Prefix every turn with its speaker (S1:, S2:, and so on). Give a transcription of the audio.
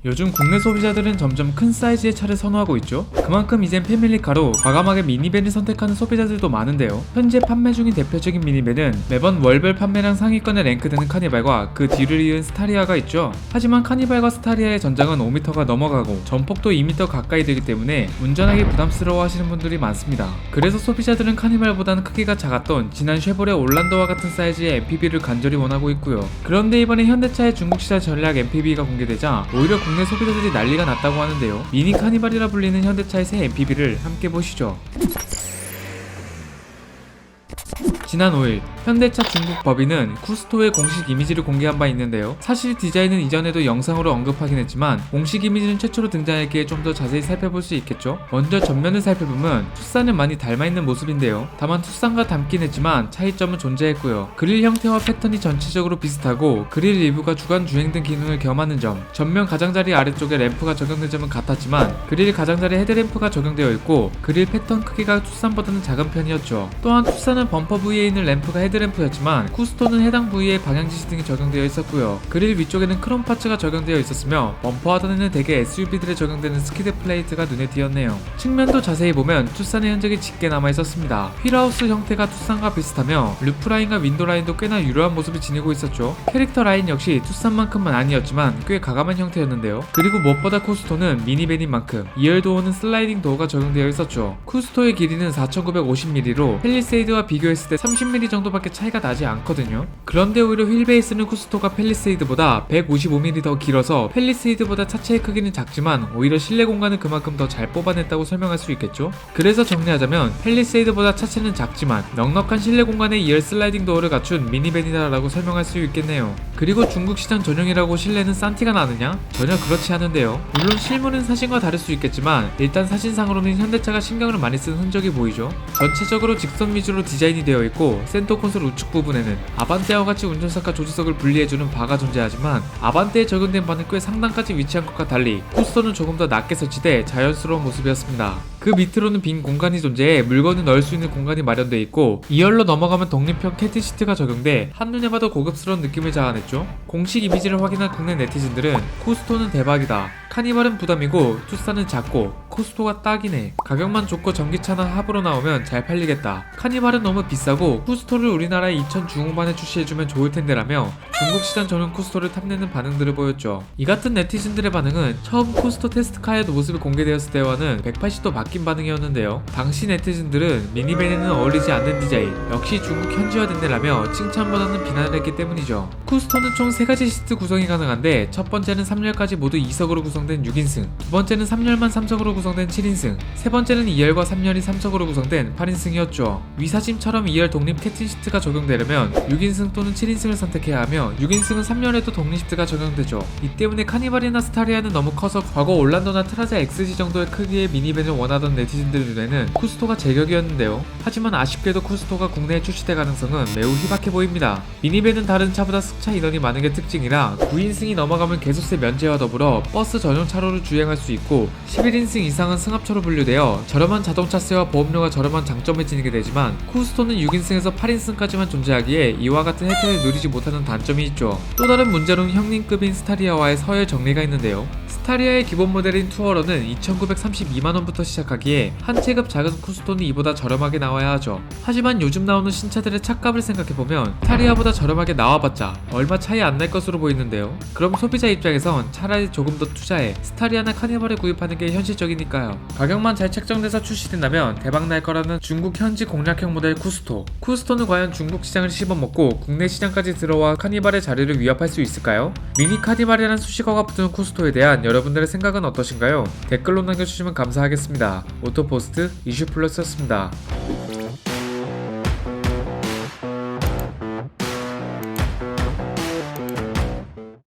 S1: 요즘 국내 소비자들은 점점 큰 사이즈의 차를 선호하고 있죠. 그만큼 이젠 패밀리카로 과감하게 미니밴을 선택하는 소비자들도 많은데요. 현재 판매 중인 대표적인 미니밴은 매번 월별 판매량 상위권에 랭크되는 카니발과 그 뒤를 이은 스타리아가 있죠. 하지만 카니발과 스타리아의 전장은 5m가 넘어가고 전폭도 2m 가까이 되기 때문에 운전하기 부담스러워 하시는 분들이 많습니다. 그래서 소비자들은 카니발보다는 크기가 작았던 지난 쉐보레 올란도와 같은 사이즈의 MPV를 간절히 원하고 있고요. 그런데 이번에 현대차의 중국 시장 전략 MPV가 공개되자 오히려 국내 소비자들이 난리가 났다고 하는데요. 미니 카니발이라 불리는 현대차의 새 MPV를 함께 보시죠. 지난 5일 현대차 중국 법인은 쿠스토의 공식 이미지를 공개한 바 있는데요. 사실 디자인은 이전에도 영상으로 언급하긴 했지만 공식 이미지는 최초로 등장했기에 좀 더 자세히 살펴볼 수 있겠죠. 먼저 전면을 살펴보면 투싼은 많이 닮아있는 모습인데요. 다만 투싼과 닮긴 했지만 차이점은 존재했고요. 그릴 형태와 패턴이 전체적으로 비슷하고 그릴 일부가 주간 주행 등 기능을 겸하는 점, 전면 가장자리 아래쪽에 램프가 적용된 점은 같았지만 그릴 가장자리 헤드램프가 적용되어 있고 그릴 패턴 크기가 투싼보다는 작은 편이었죠. 또한 투싼은 범퍼 부위에 있는 램프가 헤드램프였지만 쿠스토는 해당 부위에 방향지시 등이 적용되어 있었고요. 그릴 위쪽에는 크롬 파츠가 적용되어 있었으며 범퍼 하단에는 대개 SUV들에 적용되는 스키드 플레이트가 눈에 띄었네요. 측면도 자세히 보면 투싼의 흔적이 짙게 남아있었습니다. 휠하우스 형태가 투싼과 비슷하며 루프라인과 윈도라인도 꽤나 유려한 모습을 지니고 있었죠. 캐릭터 라인 역시 투싼만큼은 아니었지만 꽤 가감한 형태였는데요. 그리고 무엇보다 쿠스토는 미니밴인 만큼 2열 도어는 슬라이딩 도어가 적용되어 있었죠. 쿠스토의 길이는 4950mm로 팰리세이드와 비교했을 때 30mm 정도밖에 차이가 나지 않거든요. 그런데 오히려 휠베이스는 쿠스토가 팰리세이드보다 155mm 더 길어서 팰리세이드보다 차체의 크기는 작지만 오히려 실내 공간을 그만큼 더 잘 뽑아냈다고 설명할 수 있겠죠. 그래서 정리하자면 팰리세이드보다 차체는 작지만 넉넉한 실내 공간에 2열 슬라이딩 도어를 갖춘 미니밴이다라고 설명할 수 있겠네요. 그리고 중국 시장 전용이라고 실내는 싼 티가 나느냐? 전혀 그렇지 않은데요. 물론 실물은 사진과 다를 수 있겠지만 일단 사진상으로는 현대차가 신경을 많이 쓴 흔적이 보이죠. 전체적으로 직선 위주로 디자인이 되어 있고 센터 콘솔 우측 부분에는 아반떼와 같이 운전석과 조수석을 분리해주는 바가 존재하지만 아반떼에 적용된 바는 꽤 상단까지 위치한 것과 달리 쿠스토는 조금 더 낮게 설치돼 자연스러운 모습이었습니다. 그 밑으로는 빈 공간이 존재해 물건을 넣을 수 있는 공간이 마련되어 있고 2열로 넘어가면 독립형 캣티 시트가 적용돼 한눈에 봐도 고급스러운 느낌을 자아냈죠. 공식 이미지를 확인한 국내 네티즌들은 쿠스토는 대박이다, 카니발은 부담이고 투싼은 작고 쿠스토가 딱이네, 가격만 좋고 전기차나 합으로 나오면 잘 팔리겠다, 카니발은 너무 비싸고 쿠스토를 우리나라에 2000 중후반에 출시해주면 좋을텐데 라며 중국 시장 전용 쿠스토를 탐내는 반응들을 보였죠. 이 같은 네티즌들의 반응은 처음 쿠스토 테스트카의 모습이 공개되었을 때와는 180도 바뀐 반응이었는데요. 당시 네티즌들은 미니밴에는 어울리지 않는 디자인, 역시 중국 현지화된데 라며 칭찬보다는 비난을 했기 때문이죠. 쿠스토는 총 3가지 시트 구성이 가능한데 첫 번째는 3열까지 모두 2석으로 구성된 6인승, 두 번째는 3열만 3석으로 구성된 7인승, 세 번째는 2열과 3열이 3석으로 구성된 8인승이었죠. 위사짐처럼 2열 독립 캡틴 시트가 적용되려면 6인승 또는 7인승을 선택해야 하며 6인승은 3열에도 독립 시트가 적용되죠. 이 때문에 카니발이나 스타리아는 너무 커서 과거 올란도나 트라자 XG 정도의 크기의 미니밴을 원하던 네티즌들 눈에는 쿠스토가 제격이었는데요. 하지만 아쉽게도 쿠스토가 국내에 출시될 가능성은 매우 희박해 보입니다. 미니밴은 다른 차보다 승차 인원이 많은 게 특징이라 9인승이 넘어가면 개소세 면제와 더불어 버스 전용 차로를 주행할 수 있고 11인승 이상은 승합차로 분류되어 저렴한 자동차세와 보험료가 저렴한 장점을 지니게 되지만 쿠스토는 6인승에서 8인승까지만 존재하기에 이와 같은 혜택을 누리지 못하는 단점이 있죠. 또 다른 문제로는 형님급인 스타리아와의 서열 정리가 있는데요. 스타리아의 기본 모델인 투어러는 2,932만원부터 시작하기에 한 체급 작은 쿠스토는 이보다 저렴하게 나와야 하죠. 하지만 요즘 나오는 신차들의 차값을 생각해보면 스타리아보다 저렴하게 나와봤자 얼마 차이 안 날 것으로 보이는데요. 그럼 소비자 입장에선 차라리 조금 더 투자해 스타리아나 카니발을 구입하는 게 현실적이니까요. 가격만 잘 책정돼서 출시된다면 대박날 거라는 중국 현지 공략형 모델 쿠스토. 쿠스토는 과연 중국 시장을 씹어먹고 국내 시장까지 들어와 카니발의 자리를 위협할 수 있을까요? 미니 카니발이라는 수식어가 붙은 쿠스토에 대한 여러분들의 생각은 어떠신가요? 댓글로 남겨주시면 감사하겠습니다. 오토포스트 이슈플러스였습니다.